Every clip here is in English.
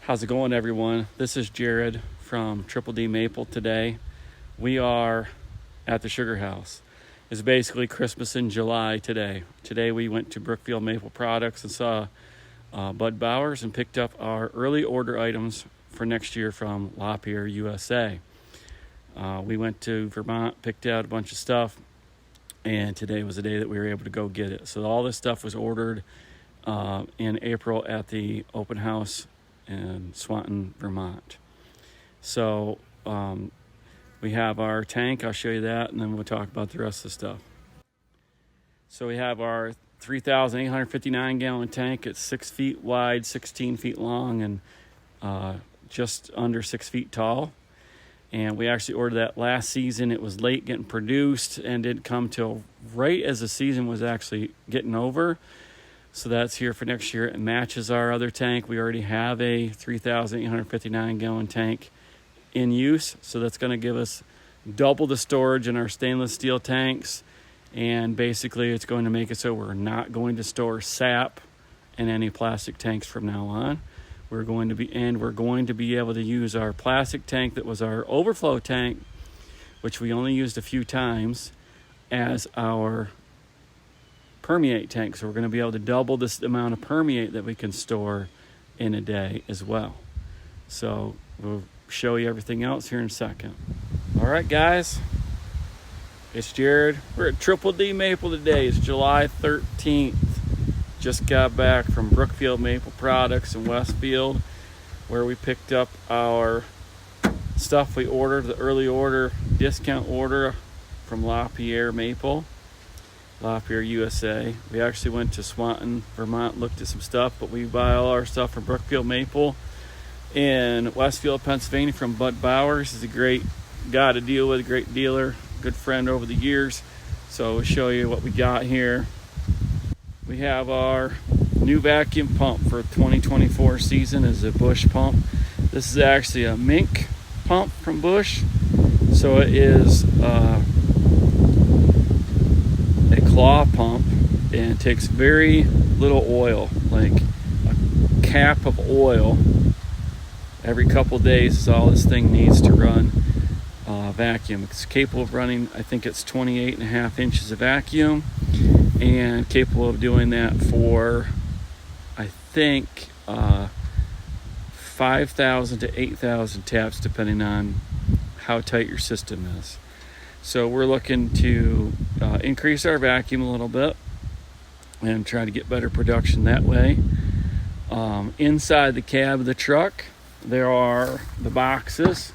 How's it going, everyone? This is Jared from Triple D Maple today. We are at the Sugar House. It's basically Christmas in July today. Today we went to Brookfield Maple Products and saw Bud Bowers and picked up our early order items for next year from Lapierre, USA. We went to Vermont, picked out a bunch of stuff, and today was the day that we were able to go get it. So all this stuff was ordered in April at the open house in Swanton, Vermont. So we have our tank. I'll show you that, and then we'll talk about the rest of the stuff. So we have our 3,859 gallon tank. It's 6 feet wide, 16 feet long, and just under 6 feet tall. And we actually ordered that last season. It was late getting produced and didn't come till right as the season was actually getting over. So that's here for next year. It matches our other tank. We already have a 3,859 gallon tank in use. So that's going to give us double the storage in our stainless steel tanks. And basically it's going to make it so we're not going to store sap in any plastic tanks from now on. We're going to be able to use our plastic tank that was our overflow tank, which we only used a few times, as our permeate tank. So we're going to be able to double this amount of permeate that we can store in a day as well. So we'll show you everything else here in a second. All right, guys, it's Jared. We're at Triple D Maple today. It's July 13th. Just got back from Brookfield Maple Products in Westfield, where we picked up our stuff we ordered, the early order discount order from Lapierre Maple, Lapierre, USA. We actually went to Swanton, Vermont, looked at some stuff, but we buy all our stuff from Brookfield Maple in Westfield, Pennsylvania from Bud Bowers. He's a great guy to deal with, a great dealer, good friend over the years. So we'll show you what we got here. We have our new vacuum pump for 2024 season is a Busch pump. This is actually a mink pump from Busch. So it is a claw pump, and it takes very little oil, like a cap of oil every couple days is all this thing needs to run vacuum. It's capable of running, I think it's 28.5 inches of vacuum, and capable of doing that for, I think, 5,000 to 8,000 taps, depending on how tight your system is. So we're looking to increase our vacuum a little bit and try to get better production that way. Inside the cab of the truck, there are the boxes.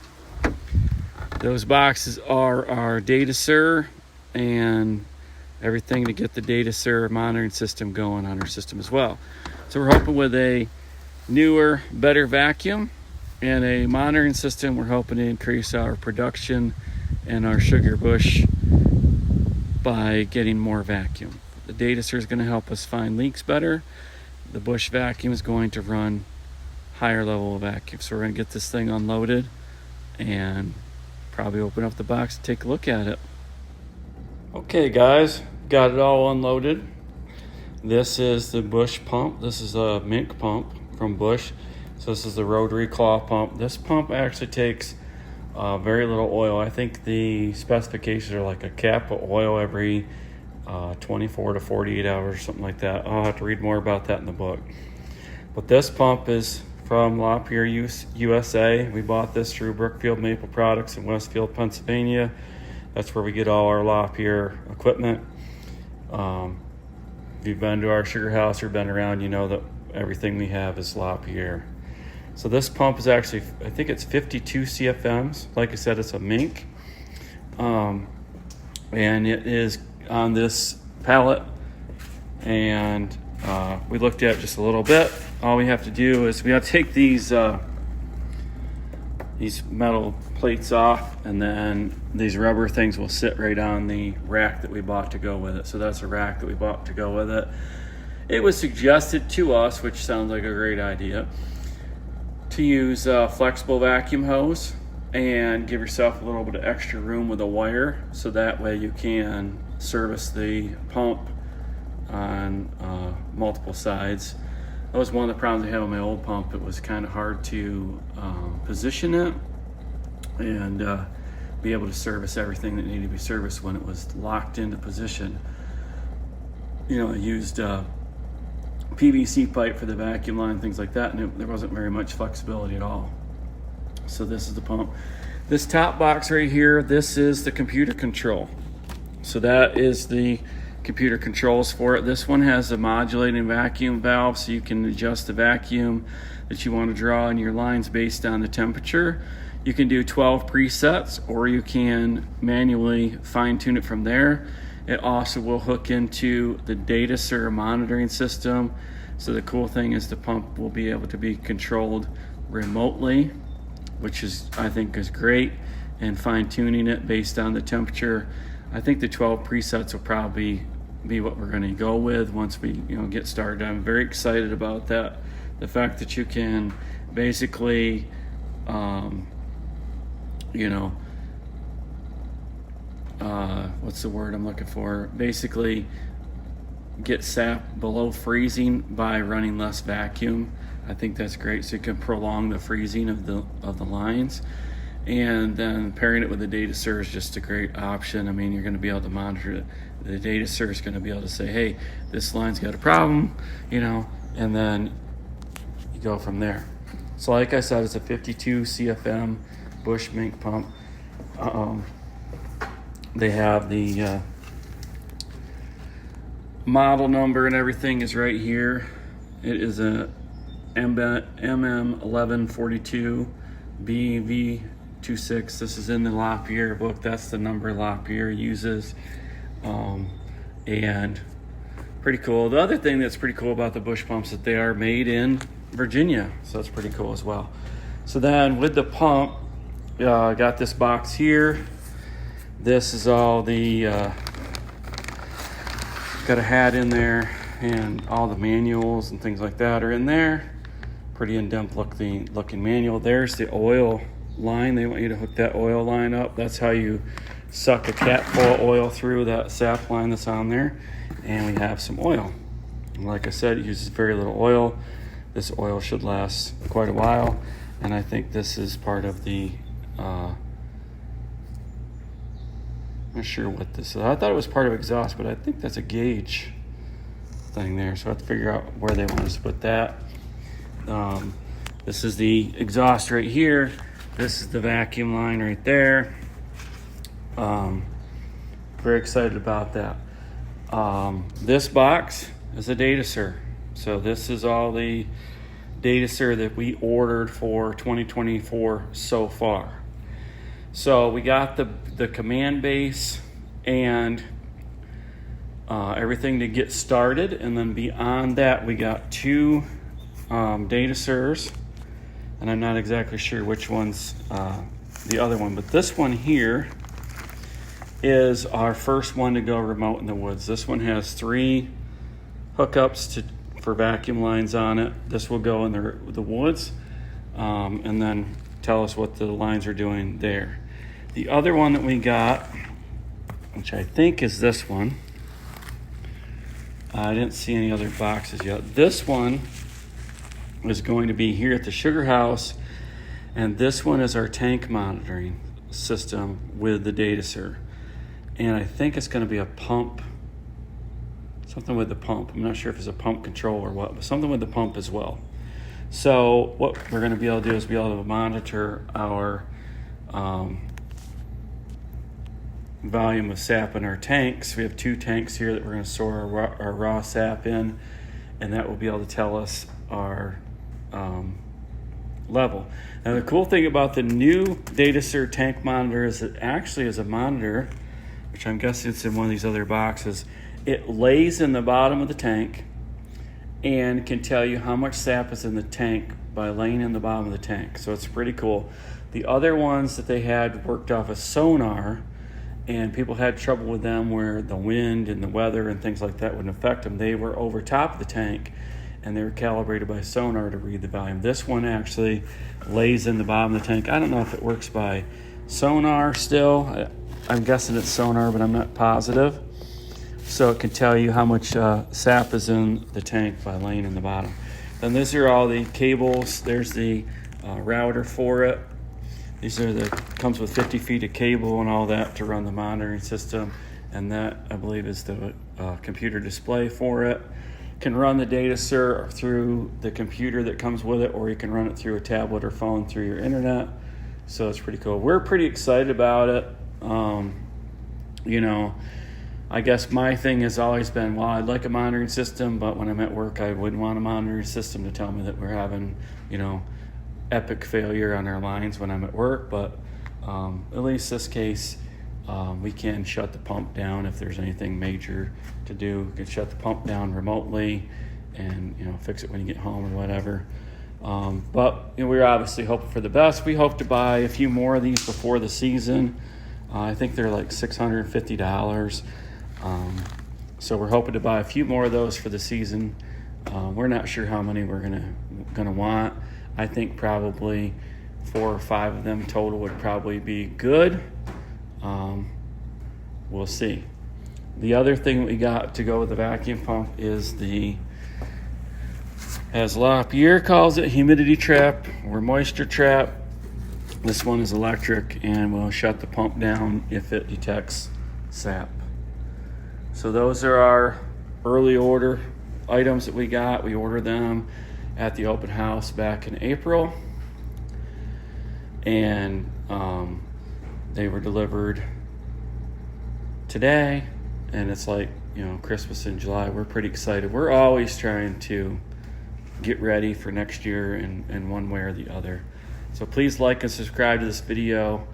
Those boxes are our Datacer and everything to get the Datacer monitoring system going on our system as well. So we're hoping with a newer, better vacuum and a monitoring system, we're hoping to increase our production and our Sugarbush by getting more vacuum. The Datacer is going to help us find leaks better. The Busch vacuum is going to run higher level of vacuum. So we're going to get this thing unloaded and probably open up the box and take a look at it. Okay, guys, got it all unloaded. This is the Busch pump. This is a mink pump from Busch. So this is the rotary claw pump. This pump actually takes very little oil. I think the specifications are like a cap of oil every 24 to 48 hours, something like that. I'll have to read more about that in the book. But this pump is from Lapierre, USA. We bought this through Brookfield Maple Products in Westfield, Pennsylvania. That's where we get all our Lapierre equipment. If you've been to our sugar house or been around, you know that everything we have is Lapierre. So this pump is actually, I think it's 52 CFMs. Like I said, it's a mink. And it is on this pallet. And we looked at it just a little bit. All we have to do is we have to take these metal plates off, and then these rubber things will sit right on the rack that we bought to go with it. So that's a rack that we bought to go with it. It was suggested to us, which sounds like a great idea, to use a flexible vacuum hose and give yourself a little bit of extra room with a wire, so that way you can service the pump on multiple sides. That was one of the problems I had with my old pump. It was kind of hard to position it and be able to service everything that needed to be serviced when it was locked into position. You know, I used PVC pipe for the vacuum line, things like that, and there wasn't very much flexibility at all. So this is the pump. This top box right here, this is the computer control. So that is the computer controls for it. This one has a modulating vacuum valve, so you can adjust the vacuum that you want to draw in your lines based on the temperature. You can do 12 presets, or you can manually fine tune it from there. It also will hook into the Datacer monitoring system. So the cool thing is the pump will be able to be controlled remotely, which is, I think, is great, and fine tuning it based on the temperature. I think the 12 presets will probably be what we're going to go with once we get started. I'm very excited about that. The fact that you can basically what's the word I'm looking for? Basically get sap below freezing by running less vacuum. I think that's great. So you can prolong the freezing of the lines. And then pairing it with the Datacer is just a great option. I mean, you're going to be able to monitor it. The Datacer is going to be able to say, hey, this line's got a problem, and then you go from there. So like I said, it's a 52 CFM Busch mink pump. They have the model number and everything is right here. It is a MM1142 BV26. This is in the Lapierre book. That's the number Lapierre uses. And pretty cool. The other thing that's pretty cool about the Busch pumps is that they are made in Virginia. So that's pretty cool as well. So then with the pump, I got this box here. This is all the, got a hat in there, and all the manuals and things like that are in there. Pretty in-depth looking manual. There's the oil line. They want you to hook that oil line up. That's how you suck a cat full of oil through that sap line that's on there. And we have some oil. And like I said, it uses very little oil. This oil should last quite a while. And I think this is part of the, I'm not sure what this is. I thought it was part of exhaust, but I think that's a gauge thing there. So I have to figure out where they want us to put that. This is the exhaust right here. This is the vacuum line right there. Very excited about that. This box is a Datacer. So this is all the Datacer that we ordered for 2024 so far. So we got the command base and everything to get started, and then beyond that we got two Datacers, and I'm not exactly sure which one's the other one, but this one here is our first one to go remote in the woods. This one has 3 hookups for vacuum lines on it. This will go in the woods and then tell us what the lines are doing there. The other one that we got, which I think is this one, I didn't see any other boxes yet. This one is going to be here at the Sugar House, and this one is our tank monitoring system with the Datacer. And I think it's going to be a pump, something with the pump. I'm not sure if it's a pump control or what, but something with the pump as well. So what we're going to be able to do is be able to monitor our volume of sap in our tanks. We have 2 tanks here that we're going to store our raw sap in, and that will be able to tell us our level. Now the cool thing about the new Datacer tank monitor is it actually is a monitor, which I'm guessing it's in one of these other boxes. It lays in the bottom of the tank and can tell you how much sap is in the tank by laying in the bottom of the tank. So it's pretty cool. The other ones that they had worked off a sonar, and people had trouble with them where the wind and the weather and things like that wouldn't affect them. They were over top of the tank, and they were calibrated by sonar to read the volume. This one actually lays in the bottom of the tank. I don't know if it works by sonar still. I'm guessing it's sonar, but I'm not positive. So it can tell you how much sap is in the tank by laying in the bottom. Then these are all the cables. There's the router for it. These are comes with 50 feet of cable and all that to run the monitoring system. And that, I believe, is the computer display for it. Can run the Datacer through the computer that comes with it, or you can run it through a tablet or phone through your internet. So it's pretty cool. We're pretty excited about it. You know, I guess my thing has always been, well, I'd like a monitoring system, but when I'm at work, I wouldn't want a monitoring system to tell me that we're having, you know, epic failure on our lines when I'm at work. But at least this case, we can shut the pump down if there's anything major to do. We can shut the pump down remotely and, you know, fix it when you get home or whatever. But you know, we're obviously hoping for the best. We hope to buy a few more of these before the season. I think they're like $650. So we're hoping to buy a few more of those for the season. We're not sure how many we're gonna want. I think probably 4 or 5 of them total would probably be good. We'll see. The other thing we got to go with the vacuum pump is as Lapierre calls it, humidity trap or moisture trap. This one is electric and will shut the pump down if it detects sap. So those are our early order items that we got. We ordered them at the open house back in April, and they were delivered today, and it's like, you know, Christmas in July. We're pretty excited. We're always trying to get ready for next year in one way or the other. So please like and subscribe to this video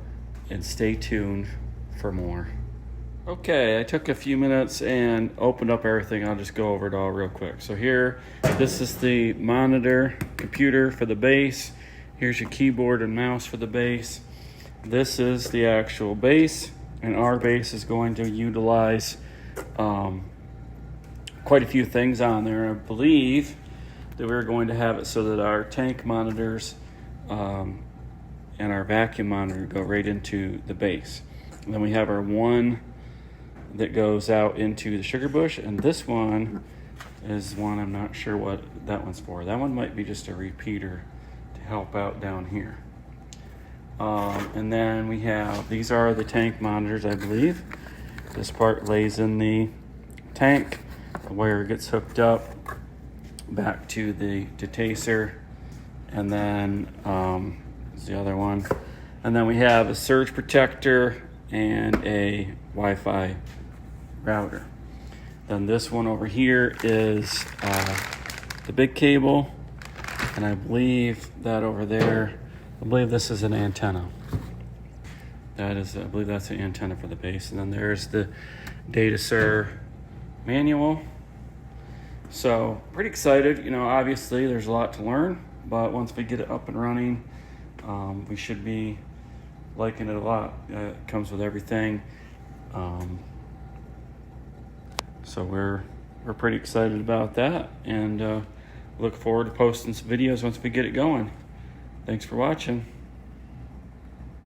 and stay tuned for more. Okay, I took a few minutes and opened up everything. I'll just go over it all real quick. So here, this is the monitor computer for the base. Here's your keyboard and mouse for the base. This is the actual base, and our base is going to utilize quite a few things on there. I believe that we're going to have it so that our tank monitors and our vacuum monitor go right into the base. And then we have our one that goes out into the Sugarbush, and this one is one I'm not sure what that one's for. That one might be just a repeater to help out down here. And then we have, these are the tank monitors, I believe. This part lays in the tank. The wire gets hooked up back to the Datacer, and then is the other one. And then we have a surge protector and a Wi-Fi router. Then this one over here is the big cable, and I believe that over there, I believe this is an antenna. That is, I believe that's an antenna for the base. And then there's the Datacer manual. So pretty excited. You know, obviously there's a lot to learn, but once we get it up and running, we should be liking it a lot. It comes with everything. So we're pretty excited about that, and look forward to posting some videos once we get it going. Thanks for watching.